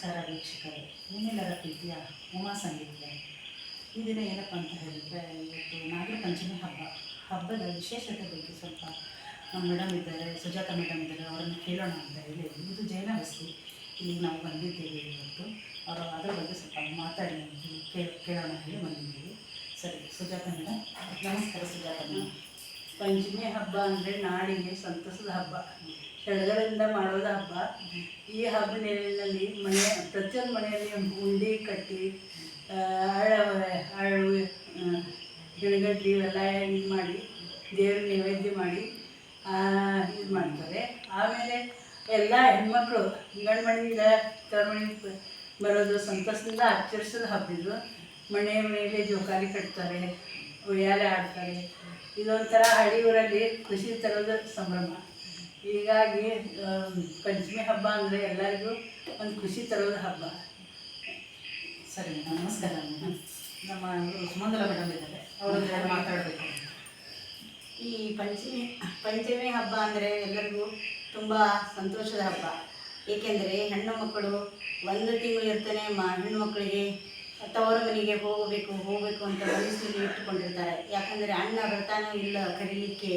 ನಮಸ್ಕಾರ ವೀಕ್ಷಕರೇ, ನಿಮ್ಮೆಲ್ಲರ ಪ್ರೀತಿಯ ಉಮಾ ಸಂಗೀತ. ಈ ದಿನ ಏನಪ್ಪ ಅಂತ ಹೇಳಿದರೆ, ಇವತ್ತು ನಾಗರ ಪಂಚಮಿ ಹಬ್ಬದ ವಿಶೇಷತೆ ಬಗ್ಗೆ ಸ್ವಲ್ಪ ನಮ್ಮ ಮೇಡಮ್ ಇದ್ದಾರೆ, ಸುಜಾತ ಮೇಡಮ್ ಇದ್ದಾರೆ, ಅವರನ್ನು ಕೇಳೋಣ ಅಂತ ಹೇಳಿ. ಇದು ಜೈನ ಬಸ್ತಿ, ಇಲ್ಲಿ ನಾವು ಬಂದಿದ್ದೇವೆ ಇವತ್ತು. ಅವರು ಅದರ ಬಗ್ಗೆ ಸ್ವಲ್ಪ ಮಾತಾಡಿ ಕೇಳೋಣ ಹೇಳಿ ಬಂದಿದ್ದೀವಿ. ಸರಿ ಸುಜಾತ ಮೇಡಮ್. ನಮಸ್ಕಾರ ಸುಜಾತ ಮೇಡಮ್. ಪಂಚಮಿ ಹಬ್ಬ ಅಂದರೆ ನಾಡಿಗೆ ಸಂತಸದ ಹಬ್ಬ, ಸಡಗರದಿಂದ ಮಾಡೋದ ಹಬ್ಬ. ಈ ಹಬ್ಬದಲ್ಲಿ ಪ್ರತಿಯೊಂದು ಮನೆಯಲ್ಲಿ ಉಂಡೆ ಕಟ್ಟಿ ಅರಳು ಗಿಡಗಡ್ಡಿ ಇವೆಲ್ಲ ಇದು ಮಾಡಿ ದೇವ್ರ ನೈವೇದ್ಯ ಮಾಡಿ ಇದು ಮಾಡ್ತಾರೆ. ಆಮೇಲೆ ಎಲ್ಲ ಹೆಣ್ಮಕ್ಳು ಗಂಡು ಮನೆಯಿಂದ ತವರ ಬರೋದು ಸಂತಸದಿಂದ ಆಚರಿಸೋದು ಹಬ್ಬ ಇದು. ಮನೆ ಮೇಲೆ ಜೋಕಾಲಿ ಕಟ್ತಾರೆ, ಉಯ್ಯಾಲೆ ಆಡ್ತಾರೆ. ಇದೊಂಥರ ಹಳ್ಳಿ ಊರಲ್ಲಿ ಖುಷಿ ತರೋದು ಸಂಭ್ರಮ. ಹೀಗಾಗಿ ಪಂಚಮಿ ಹಬ್ಬ ಅಂದರೆ ಎಲ್ಲರಿಗೂ ಒಂದು ಖುಷಿ ತರೋದು ಹಬ್ಬ. ಸರಿ ಮೇಡಮ್, ನಮಸ್ಕಾರ ಮೇಡಮ್. ನಮ್ಮ ಸುಮಂಗಲ ಮೇಡಮ್ ಇದ್ದಾರೆ, ಅವರು ಮಾತಾಡಬೇಕು. ಈ ಪಂಚಮಿ ಹಬ್ಬ ಅಂದರೆ ಎಲ್ಲರಿಗೂ ತುಂಬ ಸಂತೋಷದ ಹಬ್ಬ. ಏಕೆಂದರೆ ಹೆಣ್ಣು ಮಕ್ಕಳು ಒಂದು ತಿಂಗಳು ಇರ್ತಾನೆ ಹೆಣ್ಣು ಮಕ್ಕಳಿಗೆ ತವರ ಮನೆಗೆ ಹೋಗಬೇಕು ಅಂತ ಮನಸ್ಸಿನಲ್ಲಿ ಇಟ್ಟುಕೊಂಡಿರ್ತಾರೆ. ಯಾಕಂದರೆ ಅಣ್ಣ ಬರ್ತಾನೋ ಇಲ್ಲ ಕರೀಲಿಕ್ಕೆ.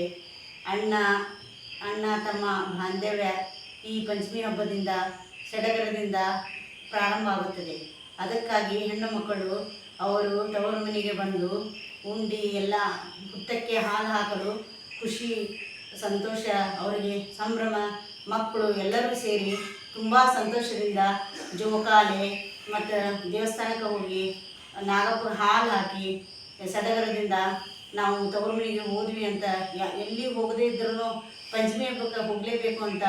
ಅಣ್ಣ ತಮ್ಮ ಬಾಂಧವ್ಯ ಈ ಪಂಚಮಿ ಹಬ್ಬದಿಂದ ಸಡಗರದಿಂದ ಪ್ರಾರಂಭ ಆಗುತ್ತದೆ. ಅದಕ್ಕಾಗಿ ಹೆಣ್ಣು ಮಕ್ಕಳು ಅವರು ತವರ ಮನೆಗೆ ಬಂದು ಉಂಡಿ ಎಲ್ಲ ಹುತ್ತಕ್ಕೆ ಹಾಲು ಹಾಕಲು ಖುಷಿ ಸಂತೋಷ, ಅವರಿಗೆ ಸಂಭ್ರಮ. ಮಕ್ಕಳು ಎಲ್ಲರೂ ಸೇರಿ ತುಂಬ ಸಂತೋಷದಿಂದ ಜೋಕಾಲೆ ಮತ್ತು ದೇವಸ್ಥಾನಕ್ಕೆ ಹೋಗಿ ನಾಗಪ್ಪಗೆ ಹಾಲು ಹಾಕಿ ಸಡಗರದಿಂದ ನಾವು ತವರು ಮನೆಗೆ ಹೋದ್ವಿ ಅಂತ ಎಲ್ಲಿ ಹೋಗದೇ ಇದ್ರೂ ಪಂಚಮಿ ಹಬ್ಬಕ್ಕೆ ಹೋಗಲೇಬೇಕು ಅಂತ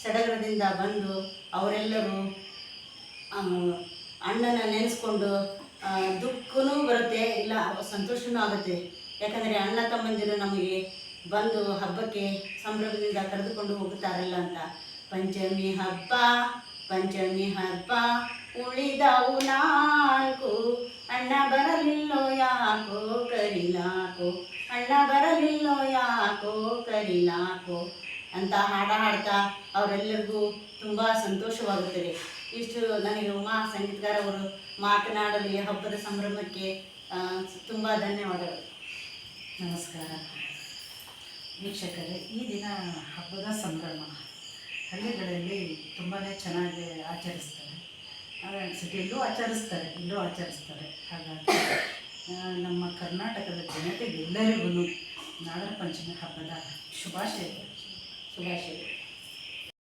ಸಡಗರದಿಂದ ಬಂದು ಅವರೆಲ್ಲರೂ ಅಣ್ಣನ ನೆನೆಸ್ಕೊಂಡು ದುಃಖನೂ ಬರುತ್ತೆ, ಇಲ್ಲ ಸಂತೋಷವೂ ಆಗುತ್ತೆ. ಯಾಕಂದರೆ ಅಣ್ಣ ತಮ್ಮಂದಿರು ನಮಗೆ ಬಂದು ಹಬ್ಬಕ್ಕೆ ಸಂಭ್ರಮದಿಂದ ಕರೆದುಕೊಂಡು ಹೋಗುತ್ತಾರಲ್ಲ ಅಂತ. ಪಂಚಮಿ ಹಬ್ಬ ಉಳಿದವು ನಾಲ್ಕು, ಅಣ್ಣ ಬರಲಿಲ್ಲೋ ಯಾಕೋ ಕರಿಲಾಕೋ, ಅಣ್ಣ ಬರಲಿಲ್ಲೋ ಯಾಕೋ ಕರಿಲಾಕೋ ಅಂತ ಹಾಡ್ತಾ ಅವರೆಲ್ಲರಿಗೂ ತುಂಬ ಸಂತೋಷವಾಗುತ್ತದೆ. ಇಷ್ಟು ನನಗೆ ಉಮಾ ಸಂಗೀತಗಾರ ಅವರು ಮಾತನಾಡಲು ಈ ಹಬ್ಬದ ಸಂಭ್ರಮಕ್ಕೆ ತುಂಬ ಧನ್ಯವಾದಗಳು. ನಮಸ್ಕಾರ ವೀಕ್ಷಕರೇ, ಈ ದಿನ ಹಬ್ಬದ ಸಂಭ್ರಮ ಹಳ್ಳಿಗಳಲ್ಲಿ ತುಂಬಾ ಚೆನ್ನಾಗಿ ಆಚರಿಸ್ತಾರೆ. ಸಿಟಿಯಲ್ಲೂ ಆಚರಿಸ್ತಾರೆ. ಹಾಗಾಗಿ ನಮ್ಮ ಕರ್ನಾಟಕದ ಜನತೆಗೆ ಎಲ್ಲರಿಗೂ ನಾಗರ ಪಂಚಮಿ ಹಬ್ಬದ ಶುಭಾಶಯಗಳು.